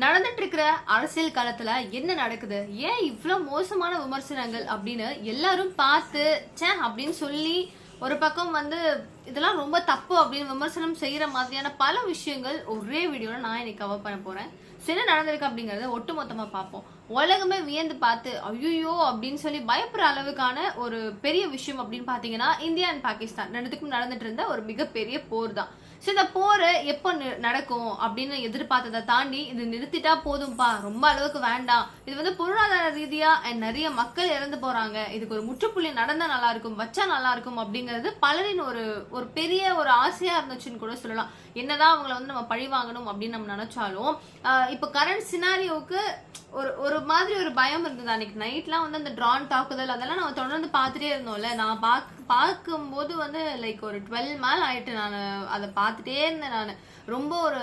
நடந்துட்டு இருக்கிற அரசியல் காலத்துல என்ன நடக்குது, ஏன் இவ்வளவு மோசமான விமர்சனங்கள் அப்படின்னு எல்லாரும் பார்த்து அப்படின்னு சொல்லி ஒரு பக்கம் வந்து இதெல்லாம் ரொம்ப தப்பு அப்படின்னு விமர்சனம் செய்யற மாதிரியான பல விஷயங்கள் ஒரே வீடியோல நான் இன்னைக்கு கவர் பண்ண போறேன். என்ன நடந்திருக்கு அப்படிங்கறத ஒட்டுமொத்தமா பார்ப்போம். உலகமே வியந்து பார்த்து ஐயோ அப்படின்னு சொல்லி பயப்படுற அளவுக்கான ஒரு பெரிய விஷயம் அப்படின்னு பாத்தீங்கன்னா இந்தியா அண்ட் பாகிஸ்தான் ரெண்டுத்துக்கும் நடந்துட்டு இருந்த ஒரு மிகப்பெரிய போர் தான். ஸோ இந்த போர் எப்போ நடக்கும் அப்படின்னு எதிர்பார்த்ததை தாண்டி இது நிறுத்திட்டா போதும்பா, ரொம்ப அளவுக்கு வேண்டாம், இது வந்து பொருளாதார ரீதியா நிறைய மக்கள் இறந்து போறாங்க, இதுக்கு ஒரு முற்றுப்புள்ளி நடந்தா நல்லா இருக்கும், வச்சா நல்லா இருக்கும் அப்படிங்கிறது பலரின் ஒரு ஒரு பெரிய ஒரு ஆசையா இருந்துச்சுன்னு கூட சொல்லலாம். என்னதான் அவங்கள வந்து நம்ம பழி வாங்கணும் அப்படின்னு நம்ம நினைச்சாலும் இப்போ கரண்ட் சினாரியோவுக்கு ஒரு ஒரு மாதிரி ஒரு பயம் இருந்தது. அன்னைக்கு நைட்லாம் வந்து அந்த ட்ரான் தாக்குதல் அதெல்லாம் நம்ம தொடர்ந்து பார்த்துட்டே இருந்தோம்ல. நான் பார்க்கும்போது வந்து லைக் ஒரு 12 மேல ஆயிட்டு நான் அதை பார்த்துட்டே இருந்தேன். நான் ரொம்ப ஒரு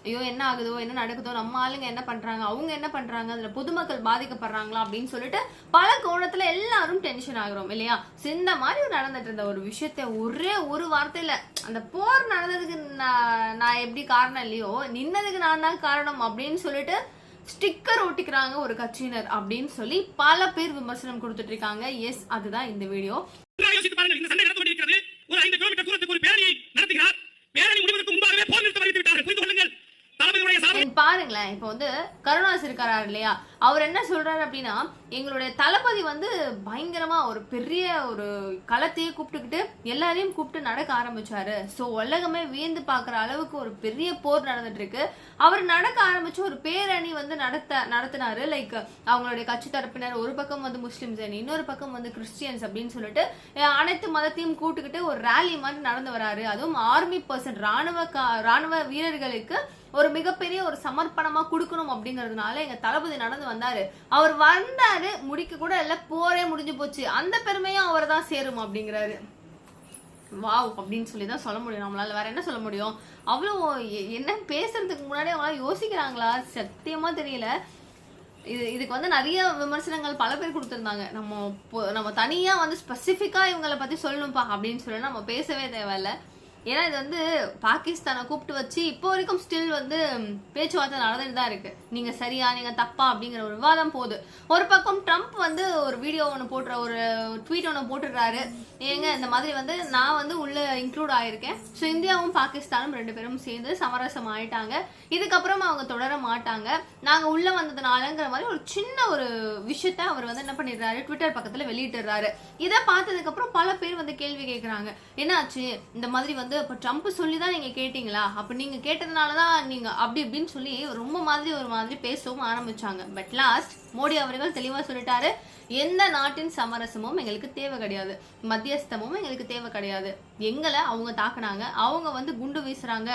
ஐயோ என்ன ஆகுதோ என்ன நடக்குதோ, நம்ம ஆளுங்க என்ன பண்றாங்க, அவங்க என்ன பண்றாங்க, அதுல பொதுமக்கள் பாதிக்கப்படுறாங்களா அப்படின்னு சொல்லிட்டு பல கோணத்துல எல்லாரும் டென்ஷன் ஆகுறோம் இல்லையா. இந்த மாதிரி நடந்துட்டு இருந்த ஒரு விஷயத்த ஒரே ஒரு வார்த்தையில அந்த போர் நடந்ததுக்கு நான் எப்படி காரணம் இல்லையோ நின்னதுக்கு நான் தான் காரணம் அப்படின்னு சொல்லிட்டு ஸ்டிக்கர் ஒட்டிக்கிறாங்க ஒரு கட்சியினர் அப்படின்னு சொல்லி பல பேர் விமர்சனம் கொடுத்துட்டு இருக்காங்க. எஸ், அதுதான் இந்த வீடியோ. ஒரு 5 கிலோமீட்டர் தூரத்துக்கு ஒரு பேரணியை நடத்துகிறார். பேரணி முடிவதற்கு முன்பாகவே போர் நிறுத்தம் அறிவித்து விட்டார்கள். புரிந்து கொள்ளுங்கள். பாருங்களேன், இப்ப வந்து கருணாஸ் இருக்காரு இல்லையா, அவர் என்ன சொல்றாரு அப்படின்னா எங்களுடைய தளபதி வந்து பயங்கரமா ஒரு பெரிய ஒரு களத்தையே கூப்பிட்டுக்கிட்டு எல்லாரையும் கூப்பிட்டு நடக்க ஆரம்பிச்சாரு. சோ உலகமே வியந்து பாக்குற அளவுக்கு ஒரு பெரிய போர் நடந்துட்டு இருக்கு. அவர் நடக்க ஆரம்பிச்சு ஒரு பேரணி வந்து நடத்தினாரு. லைக் அவங்களுடைய கட்சி தரப்பினர் ஒரு பக்கம் வந்து முஸ்லிம்ஸ், இன்னொரு பக்கம் வந்து கிறிஸ்டியன்ஸ் அப்படின்னு சொல்லிட்டு அனைத்து மதத்தையும் கூட்டுக்கிட்டு ஒரு ரேலி மாதிரி நடந்து வராரு. அதுவும் ஆர்மி பர்சன் ராணுவ வீரர்களுக்கு ஒரு மிகப்பெரிய ஒரு சமர்ப்பணமா கொடுக்கணும் அப்படிங்கறதுனால எங்க தளபதி நடந்து வந்தாரு. அவர் வந்தாரு, முடிக்க கூட இல்ல, போரே முடிஞ்சு போச்சு, அந்த பெருமையும் அவர் தான் சேரும் அப்படிங்கிறாரு. வாவ் அப்படின்னு சொல்லிதான் சொல்ல முடியும். நம்மளால வேற என்ன சொல்ல முடியும்? அவ்வளவு என்ன பேசுறதுக்கு முன்னாடி அவங்களால யோசிக்கிறாங்களா சத்தியமா தெரியல. இதுக்கு வந்து நிறைய விமர்சனங்கள் பல பேர் கொடுத்திருந்தாங்க. நம்ம தனியா வந்து ஸ்பெசிபிக்கா இவங்களை பத்தி சொல்லணும்பா அப்படின்னு சொல்லி நம்ம பேசவே தேவையில்ல. ஏன்னா இது வந்து பாகிஸ்தானை கூப்பிட்டு வச்சு இப்போ வரைக்கும் ஸ்டில் வந்து பேச்சுவார்த்தை நடந்துட்டு தான் இருக்கு. நீங்க சரியா நீங்க தப்பா அப்படிங்கிற ஒரு விவாதம் போகுது. ஒரு பக்கம் ட்ரம்ப் வந்து ஒரு வீடியோ ஒரு ட்வீட் ஒன்று போட்டுருக்காரு. ஏங்க இந்த மாதிரி வந்து நான் வந்து உள்ள இன்க்ளூட் ஆயிருக்கேன். ஸோ இந்தியாவும் பாகிஸ்தானும் 2 பேரும் சேர்ந்து சமரசம் ஆயிட்டாங்க. இதுக்கப்புறம் அவங்க தொடர மாட்டாங்க, நாங்க உள்ள வந்ததுனாலங்கிற மாதிரி ஒரு சின்ன ஒரு விஷயத்த அவர் வந்து என்ன பண்ணிடுறாரு, ட்விட்டர் பக்கத்துல வெளியிட்டுறாரு. இதை பார்த்ததுக்கு அப்புறம் பல பேர் வந்து கேள்வி கேட்கறாங்க, என்னாச்சு இந்த மாதிரி வந்து அப்ப ட்ரம்ப் சொல்லிதான் நீங்க கேட்டீங்களா, அப்ப நீங்க கேட்டதுனாலதான் நீங்க அப்படி இப்படின்னு சொல்லி ரொம்ப ஒரு மாதிரி பேசவும் ஆரம்பிச்சாங்க. பட் லாஸ்ட் மோடி அவர்கள் தெளிவா சொல்லிட்டாரு, எந்த நாட்டின் சமரசமும் எங்களுக்கு தேவை கிடையாது, மத்தியஸ்தமும் எங்களுக்கு தேவை கிடையாது. எங்களை அவங்க தாக்குனாங்க, அவங்க வந்து குண்டு வீசுறாங்க,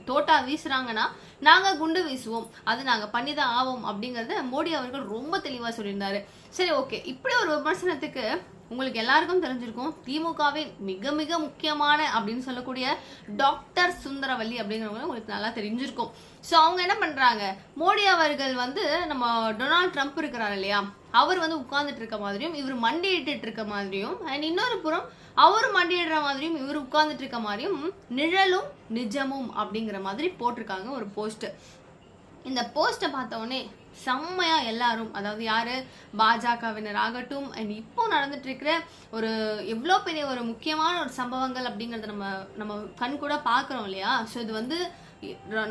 தோட்டா வீசுறாங்கன்னா நாங்க குண்டு வீசுவோம், அது நாங்க பண்ணிதான் ஆவோம் அப்படிங்கறத மோடி அவர்கள் ரொம்ப தெளிவா சொல்லியிருந்தாரு. சரி, ஓகே, இப்படி ஒரு விமர்சனத்துக்கு உங்களுக்கு எல்லாருக்கும் தெரிஞ்சிருக்கும், திமுகவின் மிக மிக முக்கியமான அப்படின்னு சொல்லக்கூடிய டாக்டர் சுந்தரவல்லி அப்படிங்கிறவங்க உங்களுக்கு நல்லா தெரிஞ்சிருக்கும். ஸோ அவங்க என்ன பண்றாங்க, மோடி அவர்கள் வந்து நம்ம டொனால்ட் ட்ரம்ப் இருக்கிறாரு இல்லையா, அவர் வந்து உட்கார்ந்துட்டு இருக்க மாதிரியும் இவர் மண்டியிட்டு இருக்க மாதிரியும், அண்ட் இன்னொரு புறம் அவர் மண்டியிடுற மாதிரியும் இவர் உட்கார்ந்துட்டு இருக்க மாதிரியும் நிழலும் நிஜமும் அப்படிங்கிற மாதிரி போட்டிருக்காங்க ஒரு போஸ்ட். இந்த போஸ்ட்டை பார்த்த உடனே செம்மையா எல்லாரும், அதாவது யாரு, பாஜகவினர் ஆகட்டும், அண்ட் இப்போ நடந்துட்டு இருக்கிற ஒரு எவ்வளோ பெரிய ஒரு முக்கியமான ஒரு சம்பவங்கள் அப்படிங்கறத நம்ம கண் கூட பாக்குறோம் இல்லையா. ஸோ இது வந்து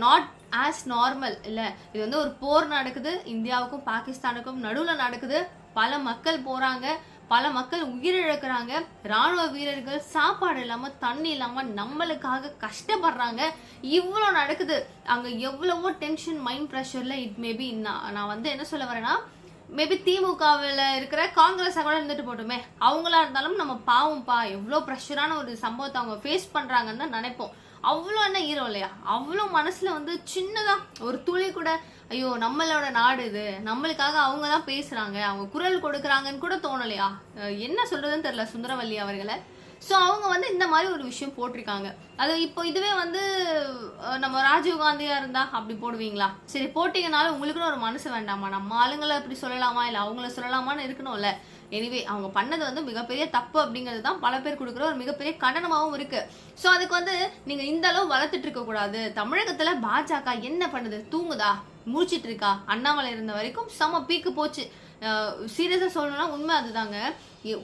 நாட் ஆஸ் நார்மல் இல்ல, இது வந்து ஒரு போர் நடக்குது, இந்தியாவுக்கும் பாகிஸ்தானுக்கும் நடுவுல நடக்குது, பல மக்கள் போறாங்க, பல மக்கள் உயிரிழக்கிறாங்க, ராணுவ வீரர்கள் சாப்பாடு இல்லாம தண்ணி இல்லாம நம்மளுக்காக கஷ்டப்படுறாங்க, இவ்வளவு நடக்குது. அங்க எவ்வளவோ டென்ஷன் மைண்ட் ப்ரெஷர்ல இட் மேபி நான் வந்து என்ன சொல்ல வரேன்னா, மேபி திமுகவில் இருக்கிற காங்கிரஸா கூட இருந்துட்டு போட்டுமே, அவங்களா இருந்தாலும் நம்ம பாவம்ப்பா எவ்வளோ ப்ரெஷரான ஒரு சம்பவத்தை அவங்க ஃபேஸ் பண்றாங்கன்னு தான் நினைப்போம். அவ்வளோ என்ன ஹீரோ இல்லையா, அவ்வளோ மனசுல வந்து சின்னதா ஒரு துளி கூட ஐயோ நம்மளோட நாடு இது, நம்மளுக்காக அவங்க தான் பேசுறாங்க, அவங்க குரல் கொடுக்குறாங்கன்னு கூட தோணலையா, என்ன சொல்றதுன்னு தெரியல சுந்தரவல்லி அவர்களை. ஸோ அவங்க வந்து இந்த மாதிரி ஒரு விஷயம் போட்டிருக்காங்க. அது இப்போ இதுவே வந்து நம்ம ராஜீவ் காந்தியா இருந்தா அப்படி போடுவீங்களா? சரி, போட்டீங்கனாலும் உங்களுக்குன்னு ஒரு மனசு வேண்டாமா, நம்ம ஆளுங்களை அப்படி சொல்லலாமா இல்லை அவங்கள சொல்லலாமான்னு இருக்கணும்ல. எனிவே அவங்க பண்ணது வந்து மிகப்பெரிய தப்பு அப்படிங்கிறது தான் பல பேர் கொடுக்குற ஒரு மிகப்பெரிய கண்டனமாகவும் இருக்கு. ஸோ அதுக்கு வந்து நீங்க இந்த அளவு வளர்த்துட்டு இருக்க கூடாது. தமிழகத்துல பாஜக என்ன பண்ணுது? தூங்குதா? முடிச்சிட்டு இருக்கா? அண்ணாமலை இருந்த வரைக்கும் செம பீக்கு போச்சு. சீரியஸா சொல்லணும்னா உண்மை அதுதாங்க.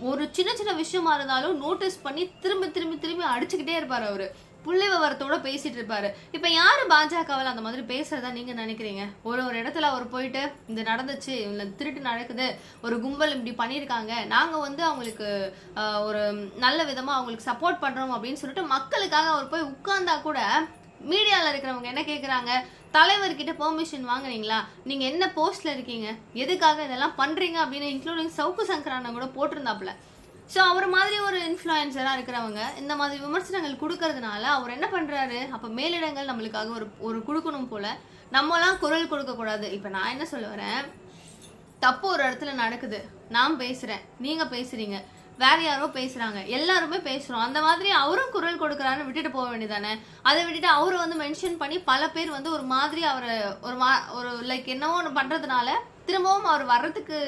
ஒரு சின்ன சின்ன விஷயமா இருந்தாலும் நோட்டீஸ் பண்ணி திரும்பி திரும்பி திரும்பி அடிச்சுக்கிட்டே இருப்பாரு அவரு. புள்ளி விவரத்தோட பேசிட்டு இருப்பாரு. இப்ப யாரு பாஜகவில் அந்த மாதிரி பேசுறதா நீங்க நினைக்கிறீங்க? ஒரு இடத்துல அவர் போயிட்டு இந்த நடந்துச்சு, இல்ல திருட்டு நடக்குது, ஒரு கும்பல் இப்படி பண்ணியிருக்காங்க, நாங்க வந்து அவங்களுக்கு ஒரு நல்ல விதமா அவங்களுக்கு சப்போர்ட் பண்றோம் அப்படின்னு சொல்லிட்டு மக்களுக்காக அவர் போய் உட்கார்ந்தா கூட மீடியால இருக்கிறவங்க என்ன கேக்குறாங்க? தலைவர்கிட்ட பெர்மிஷன் வாங்குறீங்களா? நீங்க என்ன போஸ்ட்ல இருக்கீங்க? எதுக்காக இதெல்லாம் பண்றீங்க அப்படின்னு இன்க்ளூடிங் சவுக்கு சங்கரான கூட போட்டிருந்தாப்புல. ஸோ அவர் மாதிரி ஒரு இன்ஃப்ளூயன்சராக இருக்கிறவங்க இந்த மாதிரி விமர்சனங்கள் கொடுக்கறதுனால அவர் என்ன பண்ணுறாரு? அப்போ மேலிடங்கள் நம்மளுக்காக ஒரு கொடுக்கணும் போல, நம்மளாம் குரல் கொடுக்கக்கூடாது. இப்போ நான் என்ன சொல்ல வரேன், தப்பு ஒரு இடத்துல நடக்குது, நான் பேசுகிறேன், நீங்கள் பேசுகிறீங்க, வேற யாரோ பேசுகிறாங்க, எல்லாருமே பேசுகிறோம், அந்த மாதிரி அவரும் குரல் கொடுக்குறாருன்னு விட்டுட்டு போக வேண்டியதானே? அதை விட்டுட்டு அவரை வந்து மென்ஷன் பண்ணி பல பேர் வந்து ஒரு மாதிரி அவரை ஒரு லைக் என்னவோ ஒன்று பண்ணுறதுனால திரும்பவும் அவர் வர்றதுக்கு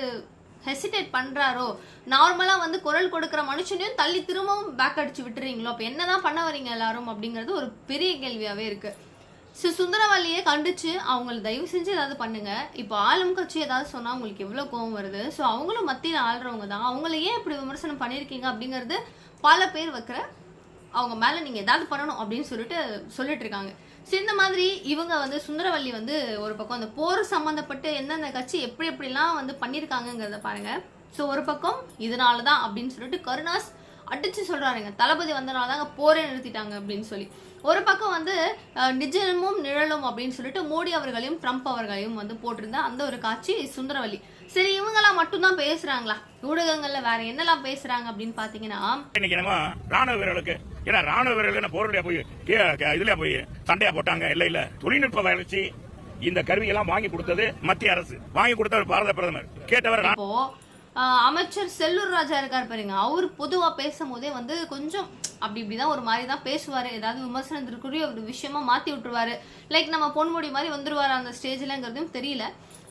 ஹெசிடேட் பண்றாரோ? நார்மலா வந்து குரல் கொடுக்குற மனுஷனையும் தள்ளி திரும்பவும் பேக் அடிச்சு விட்டுறீங்களோ? அப்ப என்னதான் பண்ண வரீங்க எல்லாரும் அப்படிங்கிறது ஒரு பெரிய கேள்வியாவே இருக்கு. சுந்தரவல்லியே கண்டிச்சு அவங்களை தயவு செஞ்சு ஏதாவது பண்ணுங்க. இப்போ ஆளும் கட்சி ஏதாவது சொன்னா உங்களுக்கு எவ்வளவு கோவம் வருது? ஸோ அவங்களும் மத்தியில் ஆள்றவங்க தான், அவங்கள ஏன் இப்படி விமர்சனம் பண்ணியிருக்கீங்க அப்படிங்கிறது பல பேர் வைக்கிற அவங்க மேல நீங்க ஏதாவது பண்ணணும் அப்படின்னு சொல்லிட்டு இருக்காங்க. ஸோ இந்த மாதிரி இவங்க வந்து சுந்தரவல்லி வந்து ஒரு பக்கம் அந்த போர் சம்பந்தப்பட்டு எந்தெந்த கட்சி எப்படிலாம் வந்து பண்ணியிருக்காங்கிறத பாருங்க. ஸோ ஒரு பக்கம் இதனாலதான் அப்படின்னு சொல்லிட்டு கருணாஸ் அடிச்சு சொல்றாருங்க, தளபதி வந்தனாலதாங்க போரே நிறுத்திட்டாங்க அப்படின்னு சொல்லி. ஒரு பக்கம் வந்து நிஜமும் நிழலும் அப்படின்னு சொல்லிட்டு மோடி அவர்களையும் ட்ரம்ப் அவர்களையும் வந்து போட்டிருந்தா அந்த ஒரு காட்சி சுந்தரவல்லி. சரி, இவங்கெல்லாம் மட்டும்தான் பேசுறாங்களா? ஊடகங்கள்ல வேற என்னெல்லாம் பேசுறாங்க அப்படின்னு பாத்தீங்கன்னா, இன்னைக்கு நம்ம ராணுவ வீரர்களுக்கு, ஏன்னா ராணுவ வீரர்கள் போருடைய போய் இதுல போய் சண்டையா போட்டாங்க. இல்ல தொழில்நுட்ப வளர்ச்சி இந்த கருவியெல்லாம் வாங்கி கொடுத்தது மத்திய அரசு, வாங்கி கொடுத்தவர் பாரத பிரதமர். கேட்டவர் இப்போ அமைச்சர் செல்லூர் ராஜா இருக்காரு பாருங்க, அவர் பொதுவா பேசும் போதே வந்து கொஞ்சம் அப்படி இப்படிதான் ஒரு மாதிரி தான் பேசுவாரு. ஏதாவது விமர்சனத்திற்குரிய ஒரு விஷயமா மாத்தி விட்டுருவாரு. லைக் நம்ம பொன்முடி மாதிரி வந்துருவாரு அந்த ஸ்டேஜ்லங்கிறதும் தெரியல.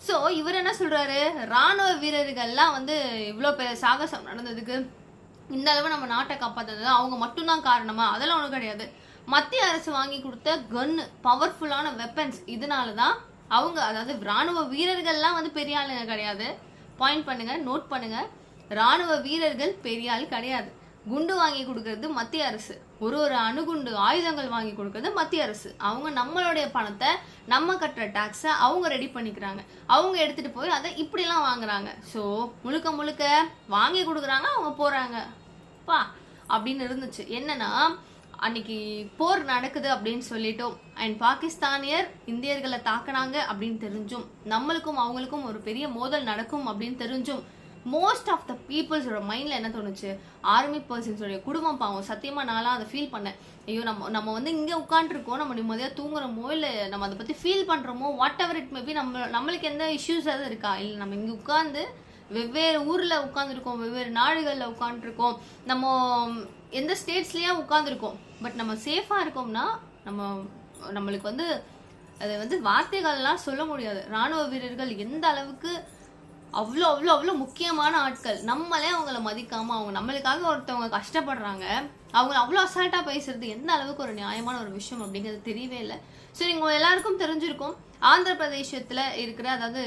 ஸோ இவர் என்ன சொல்றாரு, ராணுவ வீரர்கள்லாம் வந்து இவ்வளோ சாகசம் நடந்ததுக்கு இந்த அளவு நம்ம நாட்டை காப்பாற்றுறது அவங்க மட்டும்தான் காரணமா? அதெல்லாம் ஒன்றும் கிடையாது. மத்திய அரசு வாங்கி கொடுத்த கன்னு, பவர்ஃபுல்லான வெப்பன்ஸ், இதனாலதான் அவங்க, அதாவது ராணுவ வீரர்கள்லாம் வந்து பெரிய ஆளுங்க கிடையாது. பாயிண்ட் பண்ணுங்க, நோட் பண்ணுங்க, ராணுவ வீரர்கள் பெரிய ஆள் கிடையாது. குண்டு வாங்கி கொடுக்கறது மத்திய அரசு, ஒரு அணுகுண்டு ஆயுதங்கள் வாங்கி கொடுக்கறது மத்திய அரசு. அவங்க நம்மளுடைய பணத்தை, நம்ம கட்டுற டாக்ஸை அவங்க ரெடி பண்ணிக்கிறாங்க, அவங்க எடுத்துட்டு போய் அதை இப்படிலாம் வாங்குறாங்க. ஸோ முழுக்க முழுக்க வாங்கி கொடுக்குறாங்க, அவங்க போறாங்க பா அப்படின்னு இருந்துச்சு. என்னன்னா அன்னைக்கு போர் நடக்குது அப்படின்னு சொல்லிட்டோம், அண்ட் பாகிஸ்தானியர் இந்தியர்களை தாக்குனாங்க அப்படின்னு தெரிஞ்சும், நம்மளுக்கும் அவங்களுக்கும் ஒரு பெரிய மோதல் நடக்கும் அப்படின்னு தெரிஞ்சும் மோஸ்ட் ஆஃப் த பீப்புள்ஸோட மைண்ட்ல என்ன தோணுச்சு, ஆர்மி பர்சன்ஸோடைய குடும்பம் பாவம். சத்தியமா நான்லாம் அதை ஃபீல் பண்ணேன். ஐயோ நம்ம வந்து இங்கே உட்காந்துருக்கோம், நம்ம நிம்மதியா தூங்குறோமோ இல்லை நம்ம அதை பத்தி ஃபீல் பண்றோமோ, வாட் எவர் இட் மேபி, நம்மளுக்கு எந்த இஷ்யூஸ் எதாவது இருக்கா? இல்லை நம்ம இங்கே உட்காந்து வெவ்வேறு ஊர்ல உட்காந்துருக்கோம், வெவ்வேறு நாடுகள்ல உட்காந்துருக்கோம், நம்ம எந்த ஸ்டேட்ஸ்லயே உட்காந்துருக்கோம், பட் நம்ம சேஃபா இருக்கோம்னா நம்மளுக்கு வந்து அது வந்து வார்த்தைகள்லாம் சொல்ல முடியாது. ராணுவ வீரர்கள் எந்த அளவுக்கு அவ்வளோ அவ்வளோ அவ்வளோ முக்கியமான ஆட்கள். நம்மளே அவங்கள மதிக்காம அவங்க நம்மளுக்காக ஒருத்தவங்க கஷ்டப்படுறாங்க, அவங்க அவ்வளோ அசால்ட்டா பேசுறது எந்த அளவுக்கு ஒரு நியாயமான ஒரு விஷயம் அப்படிங்கிறது தெரியவே இல்லை. ஸோ நீங்க எல்லாருக்கும் தெரிஞ்சிருக்கும், ஆந்திர பிரதேசத்துல இருக்கிற, அதாவது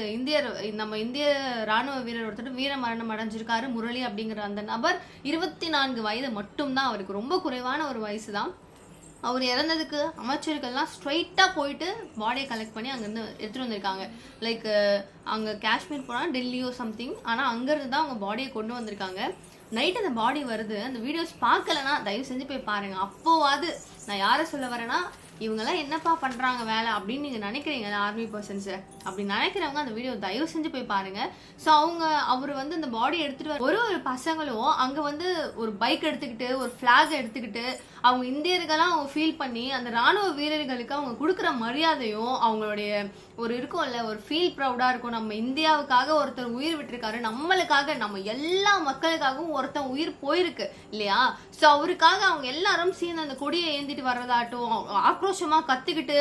நம்ம இந்திய ராணுவ வீரர் ஒருத்தர் வீர மரணம் அடைஞ்சிருக்காரு, முரளி அப்படிங்கிற அந்த நபர். 24 வயது மட்டும்தான் அவருக்கு, ரொம்ப குறைவான ஒரு வயசு தான். அவர் இறந்ததுக்கு அமைச்சர்கள்லாம் ஸ்ட்ரைட்டா போயிட்டு பாடியை கலெக்ட் பண்ணி அங்கேருந்து எடுத்துட்டு வந்திருக்காங்க. லைக் அங்கே காஷ்மீர் போனால் டெல்லியோ சம்திங், ஆனால் அங்கேருந்து தான் அவங்க பாடியை கொண்டு வந்திருக்காங்க. நைட் அந்த பாடி வருது. அந்த வீடியோஸ் பார்க்கலன்னா தயவு செஞ்சு போய் பாருங்க. அப்போவாது நான் யாரை சொல்ல வரேன்னா, இவங்கெல்லாம் என்னப்பா பண்றாங்க வேலை அப்படின்னு நீங்க நினைக்கிறீங்க ஆர்மி பர்சன்ஸ், அப்படி நினைக்கிறவங்க அந்த வீடியோ தயவு செஞ்சு போய் பாருங்க. ஸோ அவர் வந்து அந்த பாடி எடுத்துட்டு வர ஒரு பசங்களும் அங்க வந்து ஒரு பைக் எடுத்துக்கிட்டு, ஒரு பிளாக் எடுத்துக்கிட்டு, அவங்க இந்தியர்களாம் அவங்க ஃபீல் பண்ணி அந்த ராணுவ வீரர்களுக்கு அவங்க கொடுக்குற மரியாதையும், அவங்களுடைய ஒரு இருக்கும்ல, ஒரு ஃபீல் ப்ரௌடா இருக்கும். நம்ம இந்தியாவுக்காக ஒருத்தர் உயிர் விட்டுருக்காரு, நம்மளுக்காக, நம்ம எல்லா மக்களுக்காகவும் ஒருத்தன் உயிர் போயிருக்கு இல்லையா? ஸோ அவருக்காக அவங்க எல்லாரும் சேர்ந்து அந்த கொடியை ஏந்திட்டு வர்றதாட்டும், ஆக்ரோஷமா கத்துக்கிட்டு,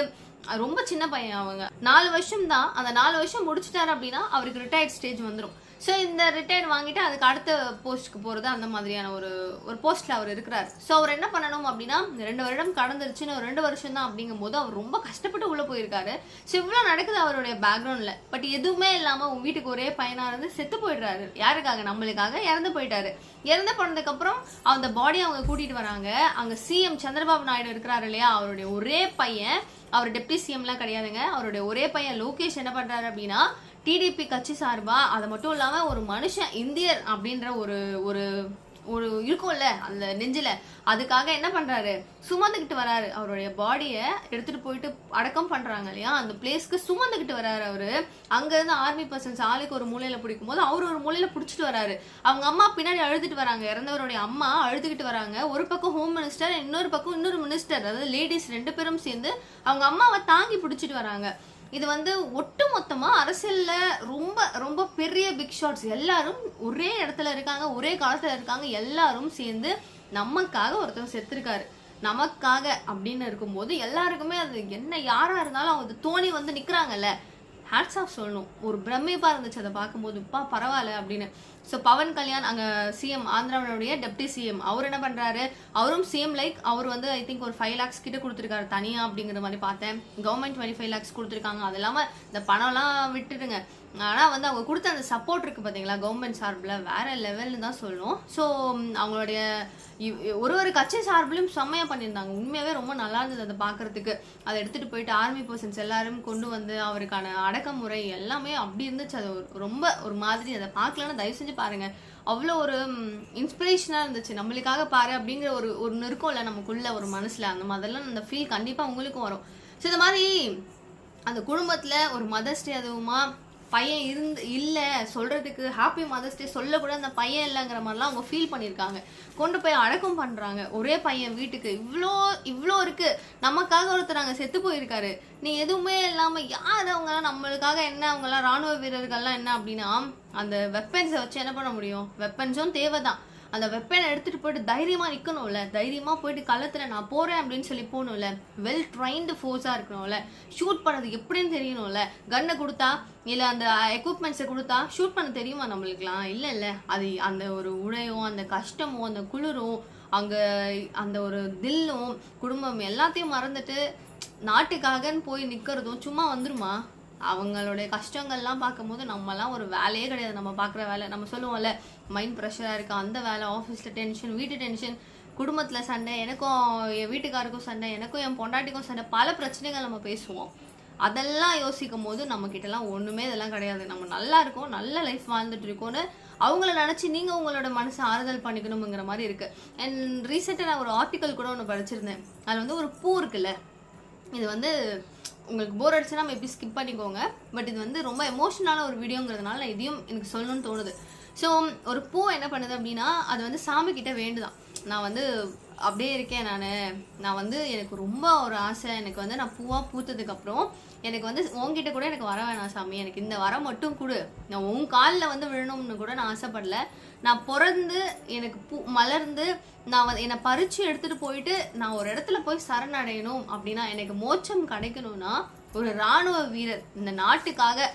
ரொம்ப சின்ன பையன் அவங்க, 4 வருஷம் தான். அந்த 4 வருஷம் முடிச்சுட்டாரு அப்படின்னா அவருக்கு ரிட்டையர்ட் ஸ்டேஜ் வந்துடும். ஸோ இந்த ரிட்டையர்ட் வாங்கிட்டு அதுக்கு அடுத்த போஸ்ட்டுக்கு போகிறது அந்த மாதிரியான ஒரு போஸ்ட்டில் அவர் இருக்கிறார். ஸோ அவர் என்ன பண்ணணும் அப்படின்னா 2 வருடம் கடந்துருச்சுன்னு, ஒரு 2 வருஷம் தான் அப்படிங்கும்போது அவர் ரொம்ப கஷ்டப்பட்டு உள்ளே போயிருக்காரு. ஸோ இவ்வளோ நடக்குது அவருடைய பேக்ரவுண்டில். பட் எதுவுமே இல்லாமல் உங்கள் வீட்டுக்கு ஒரே பையனாக இருந்து செத்து போயிடுறாரு. யாருக்காக? நம்மளுக்காக இறந்து போயிட்டாரு. இறந்து போனதுக்கப்புறம் அந்த பாடியை அவங்க கூட்டிகிட்டு வராங்க. அங்கே சிஎம் சந்திரபாபு நாயுடு இருக்கிறாரு இல்லையா, அவருடைய ஒரே பையன், அவர் டெப்டி சிஎம்லாம் கிடையாதுங்க, அவருடைய ஒரே பையன் லோகேஷ் என்ன பண்ணுறாரு அப்படின்னா டிடிபி கட்சி சார்பா, அது மட்டும் இல்லாமல் ஒரு மனுஷன் இந்தியர் அப்படின்ற ஒரு இருக்கும்ல அந்த நெஞ்சில, அதுக்காக என்ன பண்றாரு, சுமந்துக்கிட்டு வராரு. அவருடைய பாடியை எடுத்துட்டு போயிட்டு அடக்கம் பண்றாங்க இல்லையா, அந்த பிளேஸ்க்கு சுமந்துக்கிட்டு வராரு அவரு. அங்க இருந்து ஆர்மி பர்சன்ஸ் ஆளுக்கு ஒரு மூலையில பிடிக்கும் போது அவரு ஒரு மூலையில பிடிச்சிட்டு வராரு. அவங்க அம்மா பின்னாடி அழுதுட்டு வராங்க, இறந்தவருடைய அம்மா அழுதுகிட்டு வராங்க. ஒரு பக்கம் ஹோம் மினிஸ்டர், இன்னொரு பக்கம் இன்னொரு மினிஸ்டர், அதாவது லேடிஸ் 2 பேரும் சேர்ந்து அவங்க அம்மாவை தாங்கி பிடிச்சிட்டு வராங்க. இது வந்து ஒட்டு மொத்தமா அரசியல்ல ரொம்ப ரொம்ப பெரிய பிக் ஷாட்ஸ். எல்லாரும் ஒரே இடத்துல இருக்காங்க, ஒரே காலத்துல இருக்காங்க, எல்லாரும் சேர்ந்து நமக்காக ஒருத்தர் செத்துருக்காரு, நமக்காக அப்படின்னு இருக்கும்போது எல்லாருக்குமே அது என்ன, யாரா இருந்தாலும் அவங்க தோணி வந்து நிக்கிறாங்கல்ல, ஹேட்ஸ் ஆஃப் சொல்லணும். ஒரு பிரமிப்பா இருந்துச்சு அதை பார்க்கும்போது, இப்பா பரவாயில்ல அப்படின்னு. ஸோ பவன் கல்யாண் அங்கே சிஎம், ஆந்திராவுடைய டெப்டி சிஎம், அவர் என்ன பண்ணுறாரு, அவரும் சேம் லைக் அவர் வந்து ஐ திங்க் ஒரு 5 lakhs கிட்ட கொடுத்துருக்காரு தனியாக அப்படிங்கிற மாதிரி பார்த்தேன். கவர்மெண்ட் 25 lakhs கொடுத்துருக்காங்க. அது இல்லாமல் இந்த பணம்லாம் விட்டுடுங்க, ஆனால் வந்து அவங்க கொடுத்த அந்த சப்போர்ட் இருக்குது பார்த்தீங்களா கவர்மெண்ட் சார்பில், வேற லெவல்னு தான் சொல்லணும். ஸோ அவங்களுடைய ஒரு கட்சி சார்பிலும் செம்மையாக பண்ணியிருந்தாங்க. உண்மையாகவே ரொம்ப நல்லா இருந்தது அதை பார்க்குறதுக்கு. அதை எடுத்துகிட்டு போயிட்டு ஆர்மி பர்சன்ஸ் எல்லாரும் கொண்டு வந்து அவருக்கான அடக்குமுறை எல்லாமே அப்படி இருந்துச்சு. அது ரொம்ப ஒரு மாதிரி, அதை பார்க்கலன்னா தயவு செஞ்சு பாருங்கள். அவ்வளோ ஒரு இன்ஸ்பிரேஷனாக இருந்துச்சு. நம்மளுக்காக பாரு அப்படிங்கிற ஒரு நெருக்கம்ல நமக்குள்ள ஒரு மனசில், அந்த மாதிரிலாம் அந்த ஃபீல் கண்டிப்பாக உங்களுக்கும் வரும். ஸோ இந்த மாதிரி அந்த குடும்பத்தில் ஒரு மதர்ஸ் டே அதுவுமா பையன் இல்லை சொல்கிறதுக்கு, ஹாப்பி மதர்ஸ் டே சொல்லக்கூட அந்த பையன் இல்லைங்கிற மாதிரிலாம் அவங்க ஃபீல் பண்ணியிருக்காங்க. கொண்டு போய் அடக்கம் பண்ணுறாங்க. ஒரே பையன் வீட்டுக்கு இவ்வளோ இருக்குது, நமக்காக ஒருத்தர் நாங்கள் செத்து போயிருக்காரு, நீ எதுவுமே இல்லாமல் யார் அவங்களாம் நம்மளுக்காக என்ன, அவங்களாம் ராணுவ வீரர்கள்லாம் என்ன அப்படின்னா அந்த வெப்பன்ஸை வச்சு என்ன பண்ண முடியும், வெப்பன்ஸும் தேவை தான். அந்த வெப்பனை எடுத்துகிட்டு போயிட்டு தைரியமாக நிற்கணும்ல, தைரியமாக போயிட்டு களத்தில் நான் போகிறேன் அப்படின்னு சொல்லி போகணும்ல, வெல் ட்ரைன்டு ஃபோர்ஸாக இருக்கணும்ல, ஷூட் பண்ணது எப்படின்னு தெரியணும்ல, கன்னை கொடுத்தா இல்லை அந்த எக்யூப்மெண்ட்ஸை கொடுத்தா ஷூட் பண்ண தெரியுமா நம்மளுக்குலாம், இல்லை அது அந்த ஒரு உடையும் அந்த கஷ்டமும் அந்த குளிரும் அங்கே அந்த ஒரு தில்லும் குடும்பம் எல்லாத்தையும் மறந்துட்டு நாட்டுக்காகன்னு போய் நிற்கிறதும் சும்மா வந்துருமா? அவங்களுடைய கஷ்டங்கள்லாம் பார்க்கும்போது நம்மலாம் ஒரு வேலையே கிடையாது. நம்ம பார்க்குற வேலை, நம்ம சொல்லுவோம்ல மைண்ட் ப்ரெஷராக இருக்கா, அந்த வேலை, ஆஃபீஸில் டென்ஷன், வீட்டு டென்ஷன், குடும்பத்தில் சண்டை, எனக்கும் என் வீட்டுக்காருக்கும் சண்டை, எனக்கும் என் பொண்டாட்டிக்கும் சண்டை, பல பிரச்சனைகள் நம்ம பேசுவோம். அதெல்லாம் யோசிக்கும் போது நம்மக்கிட்டலாம் ஒன்றுமே இதெல்லாம் கிடையாது. நம்ம நல்லா இருக்கோம், நல்ல லைஃப் வாழ்ந்துட்டு இருக்கோன்னு அவங்கள நினச்சி நீங்கள் உங்களோட மனசை ஆறுதல் பண்ணிக்கணுங்கிற மாதிரி இருக்குது. அண்ட் ரீசெண்டாக நான் ஒரு ஆர்டிக்கல் கூட ஒன்று படிச்சிருந்தேன். அதில் வந்து ஒரு பூ இருக்குல்ல, இது வந்து உங்களுக்கு போர் அடிச்சுன்னா மேபி ஸ்கிப் பண்ணிக்கோங்க. பட் இது வந்து ரொம்ப எமோஷனலான ஒரு வீடியோங்கிறதுனால நான் இதையும் எனக்கு சொல்லணும்னு தோணுது. ஸோ ஒரு பூ என்ன பண்ணுது அப்படின்னா, அது வந்து சாமி கிட்ட வேண்டுதான், நான் வந்து அப்படியே இருக்கேன், நான் வந்து எனக்கு ரொம்ப ஒரு ஆசை, எனக்கு வந்து நான் பூவாக பூத்ததுக்கப்புறம் எனக்கு வந்து உங்ககிட்ட கூட எனக்கு வர வேணாம் சாமி, எனக்கு இந்த வரம் மட்டும் கொடு, நான் உன் காலில் வந்து விழணும்னு கூட நான் ஆசைப்படல, நான் பிறந்து எனக்கு பூ மலர்ந்து நான் வந்து என்னை பறித்து எடுத்துகிட்டு போயிட்டு நான் ஒரு இடத்துல போய் சரணடையணும் அப்படின்னா, எனக்கு மோட்சம் கிடைக்கணும்னா ஒரு இராணுவ வீரர் இந்த நாட்டுக்காக,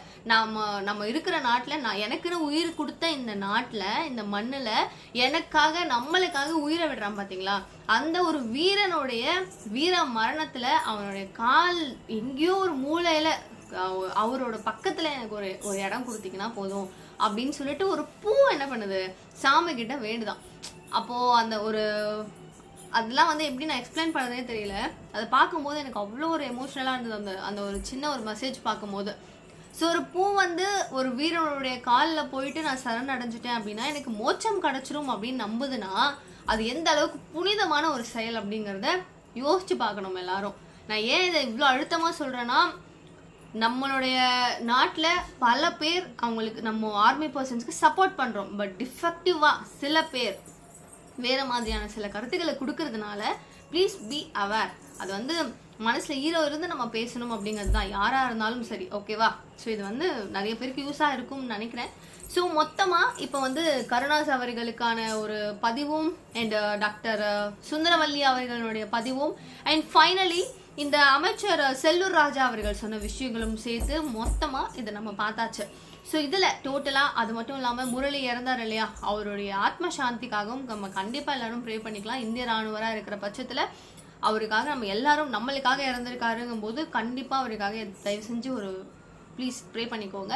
நம்ம இருக்கிற நாட்டில், நான் எனக்குன்னு உயிர் கொடுத்த இந்த நாட்டில், இந்த மண்ணில் எனக்காக நம்மளுக்காக உயிரை விடுறான் பார்த்தீங்களா, அந்த ஒரு வீரனுடைய வீர மரணத்தில் அவனுடைய கால் எங்கேயோ ஒரு மூலையில் அவரோட பக்கத்தில் எனக்கு ஒரு இடம் கொடுத்தீங்கன்னா போதும் அப்படின்னு சொல்லிட்டு ஒரு பூ என்ன பண்ணுது, சாமி கிட்ட வேண்டுதான். அப்போது அந்த ஒரு அதெல்லாம் வந்து எப்படி நான் எக்ஸ்பிளைன் பண்ணுறதே தெரியல. அதை பார்க்கும்போது எனக்கு அவ்வளோ ஒரு எமோஷ்னலாக இருந்தது அந்த ஒரு சின்ன ஒரு மெசேஜ் பார்க்கும்போது. ஸோ ஒரு பூ வந்து ஒரு வீரனுடைய காலில் போயிட்டு நான் சரணடைஞ்சிட்டேன் அப்படின்னா எனக்கு மோட்சம் கிடச்சிரும் அப்படின்னு நம்புதுன்னா அது எந்த அளவுக்கு புனிதமான ஒரு செயல் அப்படிங்கிறத யோசிச்சு பார்க்கணும் எல்லாரும். நான் ஏன் இதை இவ்வளோ அழுத்தமாக சொல்கிறேன்னா, நம்மளுடைய நாட்டில் பல பேர் அவங்களுக்கு நம்ம ஆர்மி பர்சன்ஸ்க்கு சப்போர்ட் பண்ணுறோம். பட் டிஃபெக்டிவாக சில பேர் வேறு மாதிரியான சில கருத்துக்களை கொடுக்கறதுனால ப்ளீஸ் பி அவேர். அது வந்து மனசில் ஈரோ இருந்து நம்ம பேசணும் அப்படிங்கிறது தான், யாராக இருந்தாலும் சரி, ஓகேவா? ஸோ இது வந்து நிறைய பேருக்கு யூஸாக இருக்கும்னு நினைக்கிறேன். ஸோ மொத்தமாக இப்போ வந்து கருணாஸ் அவர்களுக்கான ஒரு பதிவும் அண்ட் டாக்டர் சுந்தரவல்லி அவர்களுடைய பதிவும் அண்ட் ஃபைனலி இந்த அமைச்சர் செல்லூர் ராஜா அவர்கள் சொன்ன விஷயங்களும் சேர்த்து மொத்தமா இதை நம்ம பார்த்தாச்சு. ஸோ இதில் டோட்டலாக அது மட்டும் இல்லாமல் முரளி இறந்தார் இல்லையா, அவருடைய ஆத்ம சாந்திக்காகவும் நம்ம கண்டிப்பாக எல்லாரும் ப்ரே பண்ணிக்கலாம். இந்திய ராணுவராக இருக்கிற பட்சத்தில் அவருக்காக நம்ம எல்லாரும் நம்மளுக்காக இறந்துருக்காருங்கும் போது கண்டிப்பாக அவருக்காக தயவு செஞ்சு ஒரு ப்ளீஸ் ப்ரே பண்ணிக்கோங்க.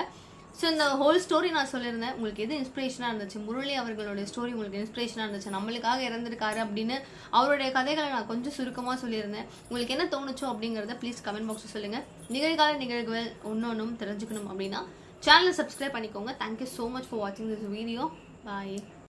ஸோ இந்த ஹோல் ஸ்டோரி நான் சொல்லியிருந்தேன், உங்களுக்கு எது இன்ஸ்பிரேஷனாக இருந்துச்சு, முரளி அவர்களுடைய ஸ்டோரி உங்களுக்கு இன்ஸ்பிரேஷனாக இருந்துச்சு, நம்மளுக்காக இறந்துருக்காரு அப்படின்னு அவருடைய கதைகளை நான் கொஞ்சம் சுருக்கமாக சொல்லியிருந்தேன். உங்களுக்கு என்ன தோணுச்சோ அப்படிங்கிறத ப்ளீஸ் கமெண்ட் பாக்ஸில் சொல்லுங்கள். நிகழ்கால நிகழ்வுகள் ஒன்றும் தெரிஞ்சுக்கணும் அப்படின்னா சேனலை சப்ஸ்கிரைப் பண்ணிக்கோங்க. தேங்க்யூ ஸோ மச் ஃபார் வாட்சிங் திஸ் வீடியோ. பாய்.